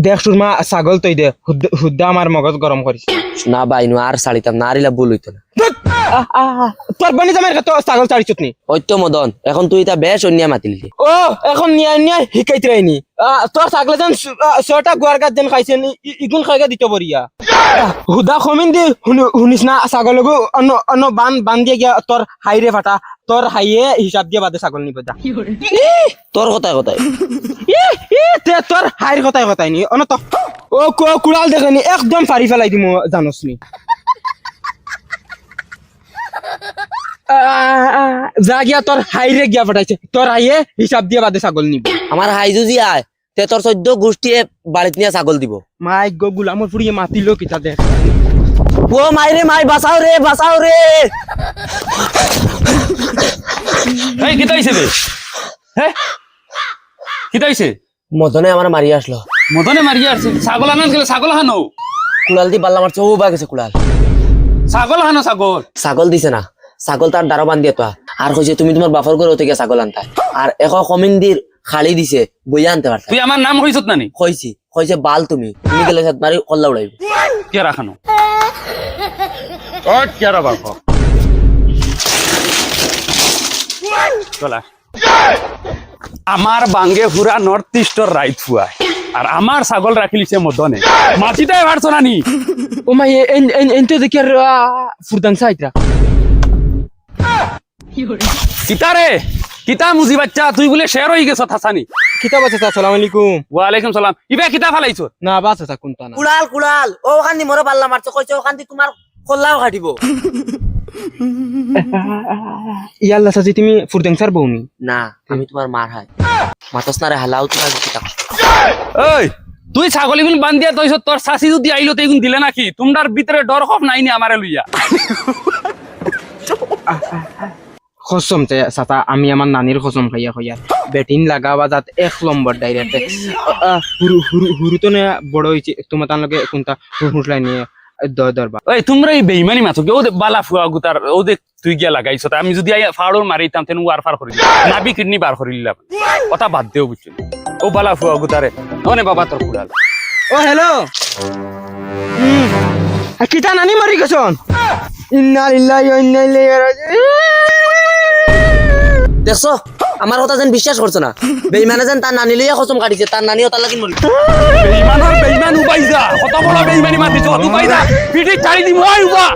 দেখ সুরমা ছাগল তৈ দে হুদ্দা আমার মগজ গরম করিস না ভাই নু আর ছাড়িতাম না আরিলা ভুল হইতো না তোর বানি জামাই তো ছাগল চাড়িছত নি হইতো মদন এখন তুই তা বেশ অন্য মাতিলি ও এখন নিয়া নিয়া শিকাইতে রাইনি তোর ছাগলে যেন ছটা গুয়ার গাছ যেন খাইছে ইগুন খাইগা দিতে বরিয়া হুদা কমিন দি শুনিস না ছাগলগো অন্য বান দিয়ে গিয়া তোর হাইরে ফাটা তোর হাইয়ে হিসাব দিয়ে বাদে ছাগল নিব যা তোর কথায় কথায় তোর হাইর কথায় কথায় নি অন তো ও কুড়াল দেখেনি একদম ফারি ফেলাই দিম জানোস নি যা গিয়া তোর হাইরে গিয়া ফাটাইছে তোর হাইয়ে হিসাব দিয়ে বাদে ছাগল নিব আমার হাইজুজি আয় তে তোর 14 গোষ্ঠীয়ে বাড়িত নিয়ে ছাগল দিব মাই গো গুলামর ফুরিয়ে মাতিলো কিতা দেখ ও মাইরে মাই বাঁচাও রে এই কিতা হইছে বে হে কিতা হইছে মদনে আমার মারি আসলো মদনে মারিয়া আছে ছাগল আনান গেলে ছাগল হানো কুড়াল দি পাল্লা মারছে ও বা গেছে কুড়াল ছাগল হানো ছাগল দিছে না ছাগল তার দ্বারা বান্ধিয়ে তো আর কইছে তুমি তোমার বাফর করে থেকে ছাগল আনতা আর এখন কমিন্দির খালি দিছে বইয়া আনতে পারতা তুই আমার নাম হইছত নানি কইছে বাল তুমি গেলে সাত মারি কল্লা উড়াইব কে রাখানো ও কে রা বাপ চলা আমার বাঙ্গে পুরা নর্থ ইস্টর রাইট ফুয়া আর আমার ছাগল রাখিলিছে মদনে মাটিটাই ভাড়ছো নানি ও মাই এনতে দেখি আর ফুরদান সাইত্রা কিতা রে কিতা মুজি বাচ্চা তুই বলে শেয়ার হয়ে গেছ হাসানি কিতা বাচ্চা আসসালামু আলাইকুম ওয়ালাইকুম সালাম ইবা কিতা ফালাইছ না বাচ্চা কোনটা না কুড়াল ও ওখান দি মরে পাল্লা মারছে কইছে ওখান দি তোমার কল্লাও কাটিব ইয়াল্লা সাজি তুমি ফুরদান সার বউনি না আমি তোমার মার হাই মাতস না রে হালাও তোমার কিতা ওই তুই ছাগল ইগুন বান্ধিয়া তইছ তোর শাশি যদি আইলো তো ইগুন দিলে নাকি তোমরার ভিতরে ডর খফ নাই নি আমারে লইয়া খসম তে সাতা আমি আমার নানির খসম খাইয়া খাইয়া বেটিন লাগাবা যাত 1 নম্বর ডাইরেক্ট হুরু তো না বড় হইছে তোমার তার লগে কোনটা হুটলাই নিয়ে দরবা ওই তোমরা এই বেইমানি মাথো ও বালা ফুয়া গুতার ও দেখ তুই গিয়া লাগাইছ আমি যদি ফাড়র মারিতাম তেন ওয়ার ফার করি নাবি কিডনি বার করিলাম কথা বাদ দেও বুঝছো ও বালা ফুয়া গুতারে ওনে বাবা তোর কুড়াল ও হ্যালো কিতা নানি মারি গেছন ইন্না লিল্লাহি ওয়া ইন্না ইলাইহি রাজিউন দেখছো আমার কথা যেন বিশ্বাস করছো না বেঈমানে যেন তার নানি লইয়া কসম কাটিছে তার নানিও তার লাগি মরি বেইমান উবাইজা কত বড় বেইমানি মাতিছ উবাইজা পিঠে ছাড়ি দিম ওই উবা